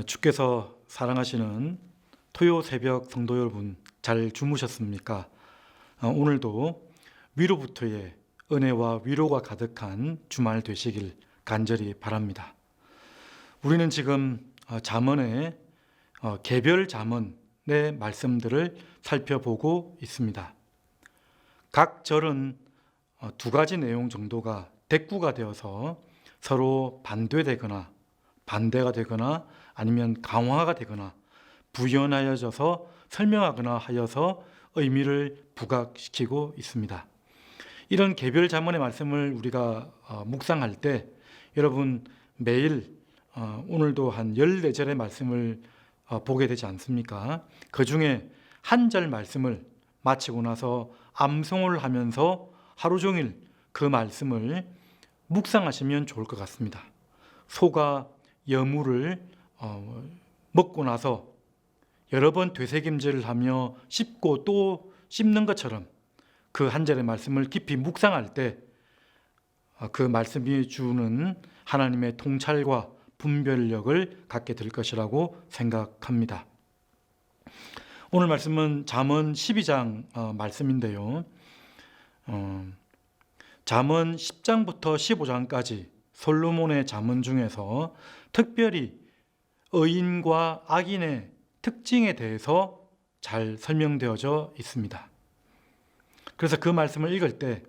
주께서 사랑하시는 토요 새벽 성도 여러분, 잘 주무셨습니까? 오늘도 위로부터의 은혜와 위로가 가득한 주말 되시길 간절히 바랍니다. 우리는 지금 잠언의 개별 잠언의 말씀들을 살펴보고 있습니다. 각 절은 두 가지 내용 정도가 대꾸가 되어서 서로 반대되거나 반대가 되거나 아니면 강화가 되거나 부연하여져서 설명하거나 하여서 의미를 부각시키고 있습니다. 이런 개별 잠언의 말씀을 우리가 묵상할 때 여러분 매일 오늘도 한 14절의 말씀을 보게 되지 않습니까? 그 중에 한 절 말씀을 마치고 나서 암송을 하면서 하루 종일 그 말씀을 묵상하시면 좋을 것 같습니다. 소가 여물을 먹고 나서 여러 번 되새김질을 하며 씹고 또 씹는 것처럼 그 한 절의 말씀을 깊이 묵상할 때 그 말씀이 주는 하나님의 통찰과 분별력을 갖게 될 것이라고 생각합니다. 오늘 말씀은 잠언 12장 말씀인데요. 잠언 10장부터 15장까지 솔로몬의 잠언 중에서 특별히 의인과 악인의 특징에 대해서 잘 설명되어져 있습니다. 그래서 그 말씀을 읽을 때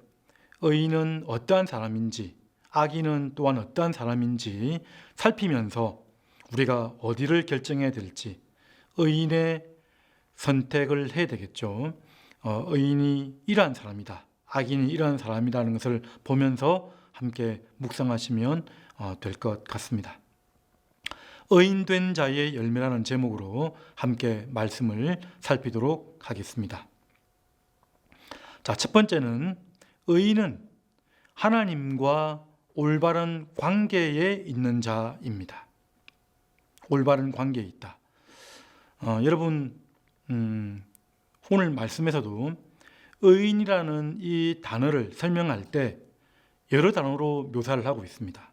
의인은 어떠한 사람인지 악인은 또한 어떠한 사람인지 살피면서 우리가 어디를 결정해야 될지 의인의 선택을 해야 되겠죠. 의인이 이러한 사람이다, 악인이 이러한 사람이라는 것을 보면서 함께 묵상하시면 될 것 같습니다. 의인된 자의 열매라는 제목으로 함께 말씀을 살피도록 하겠습니다. 자, 첫 번째는 의인은 하나님과 올바른 관계에 있는 자입니다. 올바른 관계에 있다. 여러분 오늘 말씀에서도 의인이라는 이 단어를 설명할 때 여러 단어로 묘사를 하고 있습니다.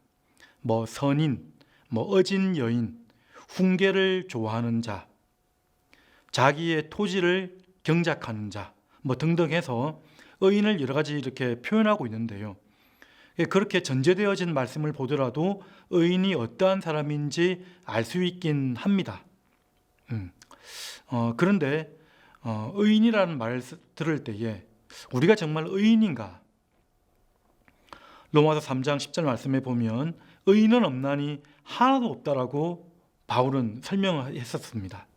선인, 어진 여인, 훈계를 좋아하는 자, 자기의 토지를 경작하는 자, 등등 해서 의인을 여러 가지 이렇게 표현하고 있는데요. 그렇게 전제되어진 말씀을 보더라도 의인이 어떠한 사람인지 알 수 있긴 합니다. 그런데 의인이라는 말을 들을 때에 우리가 정말 의인인가? 로마서 3장 10절 말씀에 보면 의인은 없나니 하나도 없다라고 바울은 설명을 했었습니다.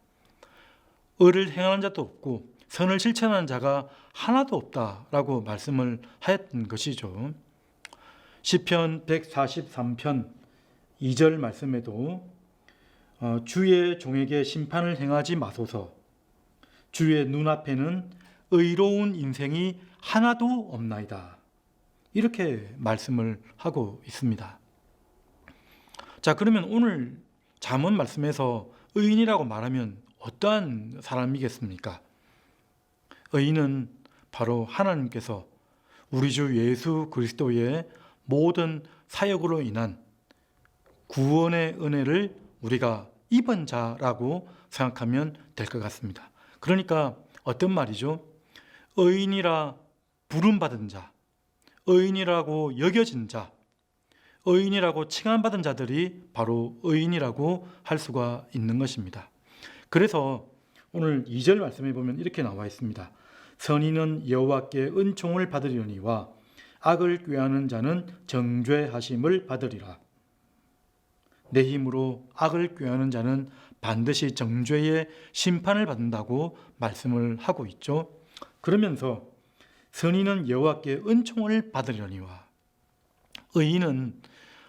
의를 행하는 자도 없고 선을 실천하는 자가 하나도 없다라고 말씀을 하였던 것이죠. 시편 143편 2절 말씀에도 주의 종에게 심판을 행하지 마소서, 주의 눈앞에는 의로운 인생이 하나도 없나이다, 이렇게 말씀을 하고 있습니다. 자, 그러면 오늘 잠언 말씀에서 의인이라고 말하면 어떠한 사람이겠습니까? 의인은 바로 하나님께서 우리 주 예수 그리스도의 모든 사역으로 인한 구원의 은혜를 우리가 입은 자라고 생각하면 될 것 같습니다. 그러니까 어떤 말이죠? 의인이라 부름받은 자, 의인이라고 여겨진 자, 의인이라고 칭함받은 자들이 바로 의인이라고 할 수가 있는 것입니다. 그래서 오늘 2절 말씀에 보면 이렇게 나와 있습니다. 선인은 여호와께 은총을 받으려니와 악을 꾀하는 자는 정죄하심을 받으리라. 내 힘으로 악을 꾀하는 자는 반드시 정죄의 심판을 받는다고 말씀을 하고 있죠. 그러면서 선인은 여호와께 은총을 받으려니와, 의인은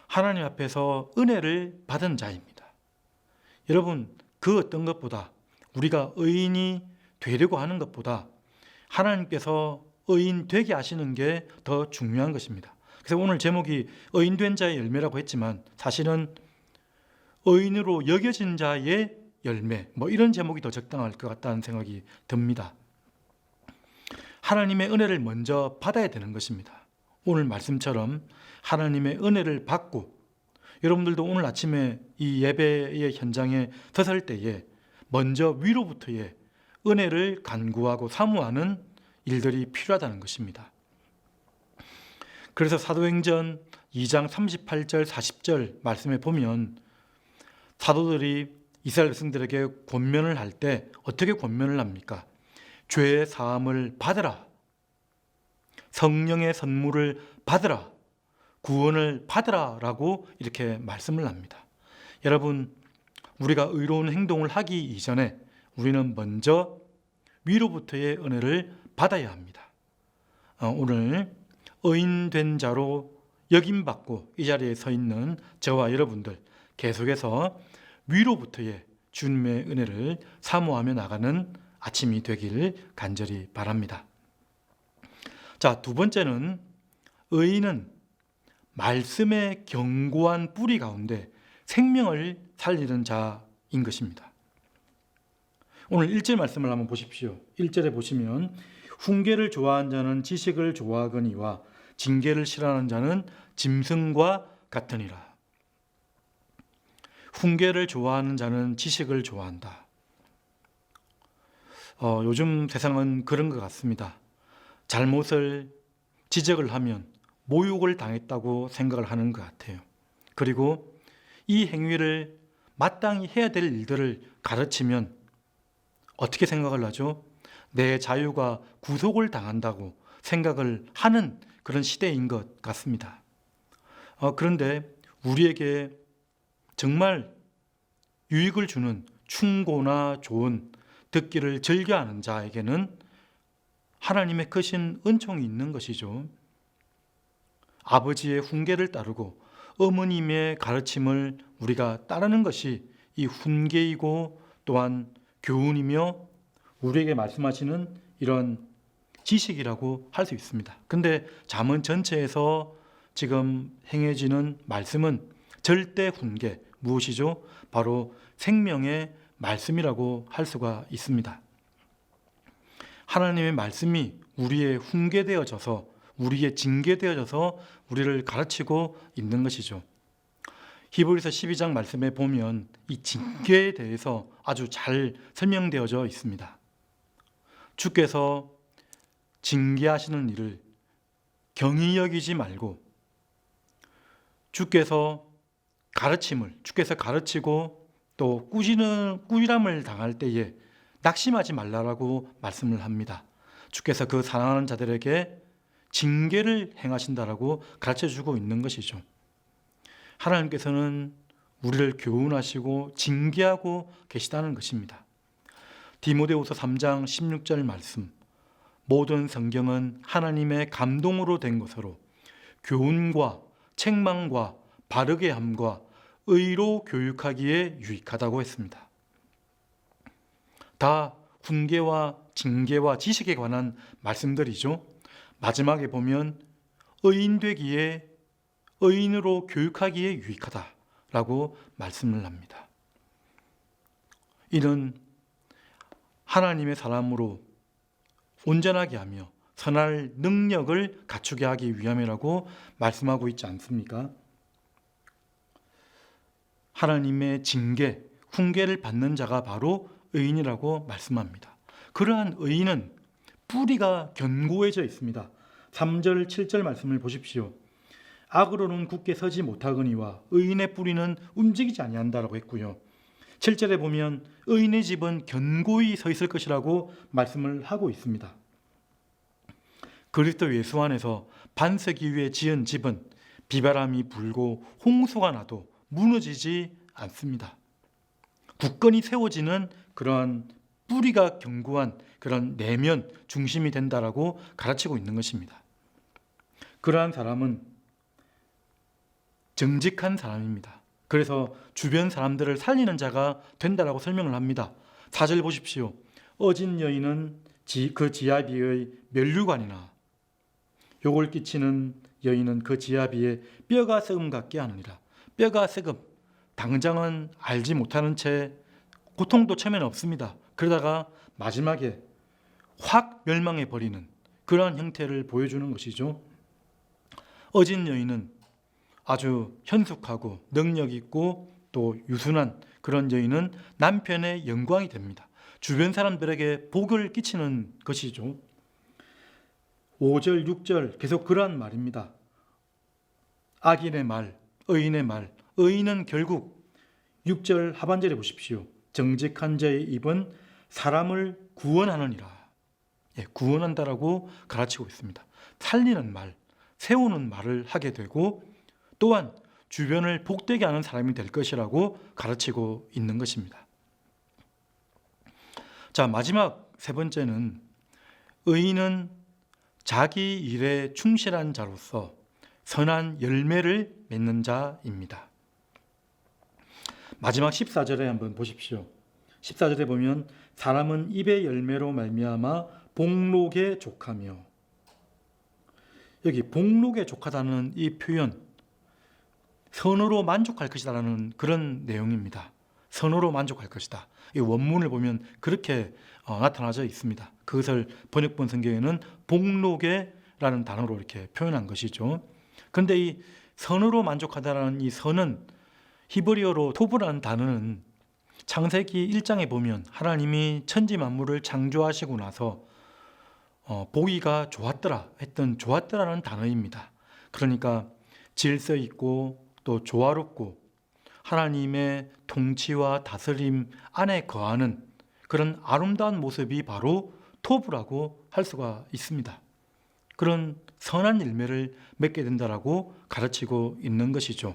하나님 앞에서 은혜를 받은 자입니다. 여러분, 그 어떤 것보다, 우리가 의인이 되려고 하는 것보다 하나님께서 의인 되게 하시는 게 더 중요한 것입니다. 그래서 오늘 제목이 의인된 자의 열매라고 했지만 사실은 의인으로 여겨진 자의 열매, 이런 제목이 더 적당할 것 같다는 생각이 듭니다. 하나님의 은혜를 먼저 받아야 되는 것입니다. 오늘 말씀처럼 하나님의 은혜를 받고 여러분들도 오늘 아침에 이 예배의 현장에 섰을 때에 먼저 위로부터의 은혜를 간구하고 사모하는 일들이 필요하다는 것입니다. 그래서 사도행전 2장 38절 40절 말씀에 보면 사도들이 이스라엘 백성들에게 권면을 할 때 어떻게 권면을 합니까? 죄의 사함을 받으라, 성령의 선물을 받으라, 구원을 받으라 라고 이렇게 말씀을 합니다. 여러분, 우리가 의로운 행동을 하기 이전에 우리는 먼저 위로부터의 은혜를 받아야 합니다. 오늘 의인된 자로 여김받고 이 자리에 서 있는 저와 여러분들 계속해서 위로부터의 주님의 은혜를 사모하며 나가는 아침이 되길 간절히 바랍니다. 자, 두 번째는 의인은 말씀의 견고한 뿌리 가운데 생명을 살리는 자인 것입니다. 오늘 1절 말씀을 한번 보십시오. 1절에 보시면 훈계를 좋아하는 자는 지식을 좋아하거니와 징계를 싫어하는 자는 짐승과 같으니라. 훈계를 좋아하는 자는 지식을 좋아한다. 요즘 세상은 그런 것 같습니다. 잘못을 지적을 하면 모욕을 당했다고 생각을 하는 것 같아요. 그리고 이 행위를 마땅히 해야 될 일들을 가르치면 어떻게 생각을 하죠? 내 자유가 구속을 당한다고 생각을 하는 그런 시대인 것 같습니다. 그런데 우리에게 정말 유익을 주는 충고나 조언, 듣기를 즐겨하는 자에게는 하나님의 크신 은총이 있는 것이죠. 아버지의 훈계를 따르고 어머님의 가르침을 우리가 따르는 것이 이 훈계이고 또한 교훈이며 우리에게 말씀하시는 이런 지식이라고 할 수 있습니다. 근데 잠언 전체에서 지금 행해지는 말씀은 절대 훈계, 무엇이죠? 바로 생명의 말씀이라고 할 수가 있습니다. 하나님의 말씀이 우리의 훈계되어져서 우리의 징계되어져서 우리를 가르치고 있는 것이죠. 히브리서 12장 말씀에 보면 이 징계에 대해서 아주 잘 설명되어져 있습니다. 주께서 징계하시는 일을 경히 여기지 말고 주께서 가르치고 또 꾸지람을 당할 때에 낙심하지 말라라고 말씀을 합니다. 주께서 그 사랑하는 자들에게 징계를 행하신다라고 가르쳐주고 있는 것이죠. 하나님께서는 우리를 교훈하시고 징계하고 계시다는 것입니다. 디모데후서 3장 16절 말씀, 모든 성경은 하나님의 감동으로 된 것으로 교훈과 책망과 바르게 함과 의로 교육하기에 유익하다고 했습니다. 다 훈계와 징계와 지식에 관한 말씀들이죠. 마지막에 보면 의인 되기에 의인으로 교육하기에 유익하다라고 말씀을 합니다. 이는 하나님의 사람으로 온전하게 하며 선할 능력을 갖추게 하기 위함이라고 말씀하고 있지 않습니까? 하나님의 징계, 훈계를 받는 자가 바로 의인이라고 말씀합니다. 그러한 의인은 뿌리가 견고해져 있습니다. 3절, 7절 말씀을 보십시오. 악으로는 굳게 서지 못하거니와 의인의 뿌리는 움직이지 아니한다라고 했고요. 7절에 보면 의인의 집은 견고히 서 있을 것이라고 말씀을 하고 있습니다. 그리스도 예수 안에서 반세기 위에 지은 집은 비바람이 불고 홍수가 나도 무너지지 않습니다. 굳건히 세워지는 그러한 뿌리가 견고한 그런 내면 중심이 된다라고 가르치고 있는 것입니다. 그러한 사람은 정직한 사람입니다. 그래서 주변 사람들을 살리는 자가 된다라고 설명을 합니다. 4절 보십시오. 어진 여인은 그 지아비의 면류관이나 욕을 끼치는 여인은 그 지아비의 뼈가 썩음 같게 하느니라. 뼈가 썩음, 당장은 알지 못하는 채 고통도 처음에는 없습니다. 그러다가 마지막에 확 멸망해 버리는 그러한 형태를 보여주는 것이죠. 어진 여인은 아주 현숙하고 능력 있고 또 유순한 그런 여인은 남편의 영광이 됩니다. 주변 사람들에게 복을 끼치는 것이죠. 5절, 6절 계속 그러한 말입니다. 악인의 말, 의인의 말. 의인은 결국 6절 하반절에 보십시오. 정직한 자의 입은 사람을 구원하느니라. 구원한다라고 가르치고 있습니다. 살리는 말, 세우는 말을 하게 되고 또한 주변을 복되게 하는 사람이 될 것이라고 가르치고 있는 것입니다. 자, 마지막 세 번째는 의인은 자기 일에 충실한 자로서 선한 열매를 맺는 자입니다. 마지막 14절에 한번 보십시오. 14절에 보면 사람은 입의 열매로 말미암아 복록에 족하며, 여기 복록에 족하다는 이 표현, 선으로 만족할 것이다라는 그런 내용입니다. 선으로 만족할 것이다. 이 원문을 보면 그렇게 나타나져 있습니다. 그것을 번역본 성경에는 복록에라는 단어로 이렇게 표현한 것이죠. 그런데 이 선으로 만족하다라는 이 선은 히브리어로 토브라는 단어는 창세기 1장에 보면 하나님이 천지 만물을 창조하시고 나서 보기가 좋았더라 했던 좋았더라는 단어입니다. 그러니까 질서 있고 또 조화롭고 하나님의 통치와 다스림 안에 거하는 그런 아름다운 모습이 바로 토브라고 할 수가 있습니다. 그런 선한 열매를 맺게 된다라고 가르치고 있는 것이죠.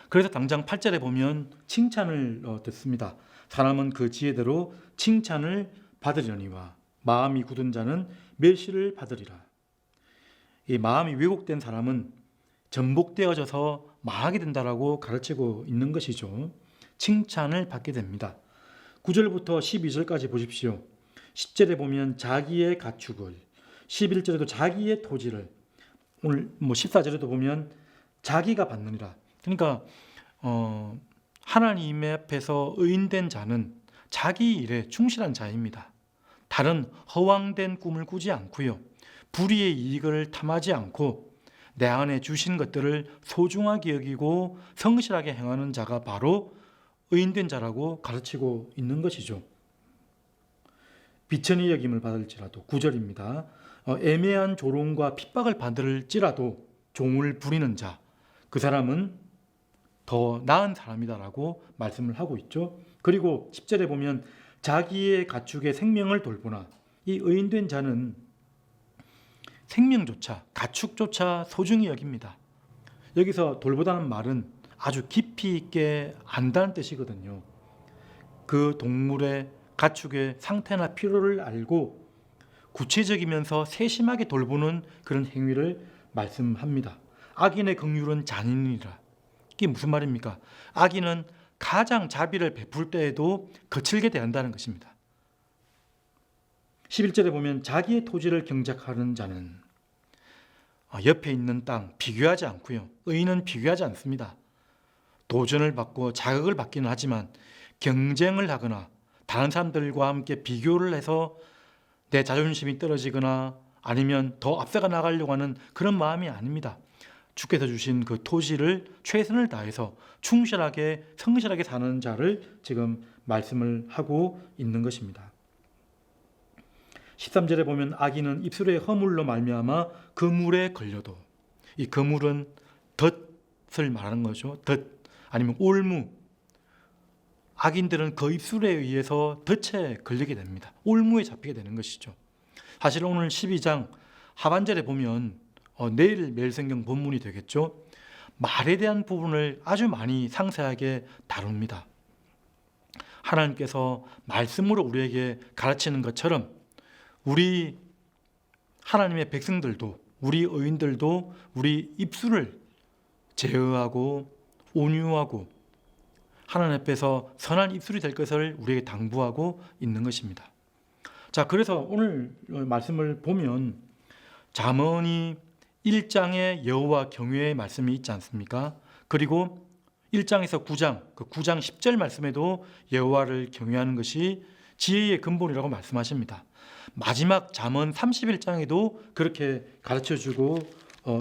그래서 당장 8절에 보면 칭찬을 듣습니다. 사람은 그 지혜대로 칭찬을 받으려니와 마음이 굳은 자는 멸시를 받으리라. 이 마음이 왜곡된 사람은 전복되어져서 망하게 된다라고 가르치고 있는 것이죠. 칭찬을 받게 됩니다. 9절부터 12절까지 보십시오. 10절에 보면 자기의 가축을, 11절에도 자기의 토지를, 오늘 14절에도 보면 자기가 받느니라. 그러니까 하나님 앞에서 의인된 자는 자기 일에 충실한 자입니다. 다른 허황된 꿈을 꾸지 않고요. 불의의 이익을 탐하지 않고 내 안에 주신 것들을 소중하게 여기고 성실하게 행하는 자가 바로 의인된 자라고 가르치고 있는 것이죠. 비천히 여김을 받을지라도 9절입니다. 애매한 조롱과 핍박을 받을지라도 종을 부리는 자, 그 사람은 더 나은 사람이다라고 말씀을 하고 있죠. 그리고 10절에 보면 자기의 가축의 생명을 돌보나, 이 의인된 자는 생명조차 가축조차 소중히 여깁니다. 여기서 돌보다는 말은 아주 깊이 있게 안다는 뜻이거든요. 그 동물의 가축의 상태나 필요를 알고 구체적이면서 세심하게 돌보는 그런 행위를 말씀합니다. 악인의 긍휼은 잔인이라. 이게 무슨 말입니까? 악인은 가장 자비를 베풀 때에도 거칠게 대한다는 것입니다. 11절에 보면 자기의 토지를 경작하는 자는, 옆에 있는 땅 비교하지 않고요. 의인은 비교하지 않습니다. 도전을 받고 자극을 받기는 하지만 경쟁을 하거나 다른 사람들과 함께 비교를 해서 내 자존심이 떨어지거나 아니면 더 앞서가 나가려고 하는 그런 마음이 아닙니다. 주께서 주신 그 토지를 최선을 다해서 충실하게 성실하게 사는 자를 지금 말씀을 하고 있는 것입니다. 13절에 보면 악인은 입술의 허물로 말미암아 그물에 걸려도, 이 그물은 덫을 말하는 거죠. 덫 아니면 올무. 악인들은 그 입술에 의해서 덫에 걸리게 됩니다. 올무에 잡히게 되는 것이죠. 사실 오늘 12장 하반절에 보면 내일 매일 성경 본문이 되겠죠. 말에 대한 부분을 아주 많이 상세하게 다룹니다. 하나님께서 말씀으로 우리에게 가르치는 것처럼 우리 하나님의 백성들도, 우리 의인들도 우리 입술을 제어하고 온유하고 하나님 앞에서 선한 입술이 될 것을 우리에게 당부하고 있는 것입니다. 자, 그래서 오늘 말씀을 보면 잠언이 1장에 여호와 경외의 말씀이 있지 않습니까? 그리고 1장에서 9장, 그 9장 10절 말씀에도 여호와를 경외하는 것이 지혜의 근본이라고 말씀하십니다. 마지막 잠언 31장에도 그렇게 가르쳐주고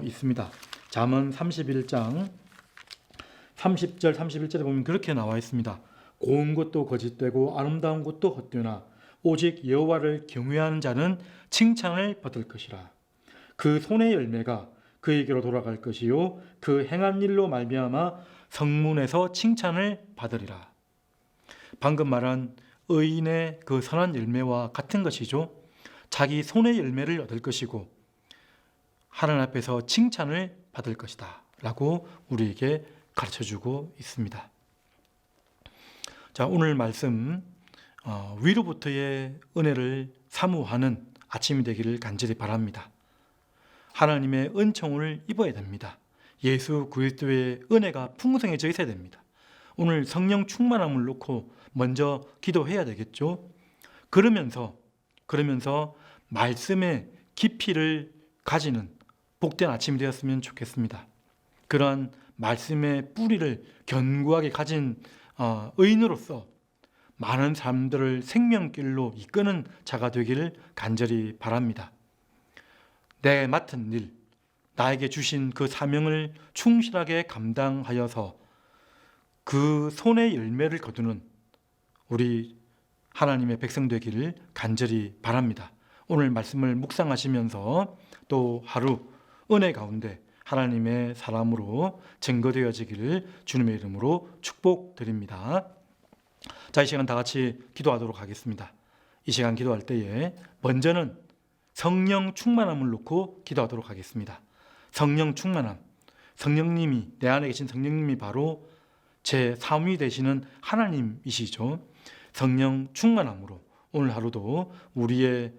있습니다. 잠언 31장 30절 31절에 보면 그렇게 나와 있습니다. 고운 것도 거짓되고 아름다운 것도 헛되나 오직 여호와를 경외하는 자는 칭찬을 받을 것이라. 그 손의 열매가 그에게로 돌아갈 것이요 그 행한 일로 말미암아 성문에서 칭찬을 받으리라. 방금 말한 의인의 그 선한 열매와 같은 것이죠. 자기 손의 열매를 얻을 것이고 하나님 앞에서 칭찬을 받을 것이다 라고 우리에게 가르쳐주고 있습니다. 자, 오늘 말씀 위로부터의 은혜를 사모하는 아침이 되기를 간절히 바랍니다. 하나님의 은총을 입어야 됩니다. 예수 그리스도의 은혜가 풍성해져 있어야 됩니다. 오늘 성령 충만함을 놓고 먼저 기도해야 되겠죠. 그러면서 말씀의 깊이를 가지는 복된 아침이 되었으면 좋겠습니다. 그러한 말씀의 뿌리를 견고하게 가진 의인으로서 많은 사람들을 생명길로 이끄는 자가 되기를 간절히 바랍니다. 내 맡은 일, 나에게 주신 그 사명을 충실하게 감당하여서 그 손의 열매를 거두는 우리 하나님의 백성 되기를 간절히 바랍니다. 오늘 말씀을 묵상하시면서 또 하루 은혜 가운데 하나님의 사람으로 증거되어지기를 주님의 이름으로 축복드립니다. 자, 이 시간 다 같이 기도하도록 하겠습니다. 이 시간 기도할 때에 먼저는 성령 충만함을 놓고 기도하도록 하겠습니다. 성령 충만함, 성령님이, 내 안에 계신 성령님이 바로 제 사무이 되시는 하나님이시죠. 성령 충만함으로 오늘 하루도 우리의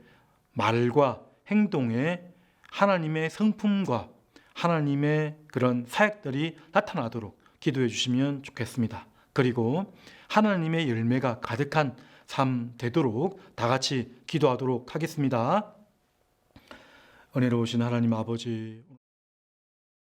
말과 행동에 하나님의 성품과 하나님의 그런 사역들이 나타나도록 기도해 주시면 좋겠습니다. 그리고 하나님의 열매가 가득한 삶 되도록 다 같이 기도하도록 하겠습니다. 은혜로우신 하나님 아버지,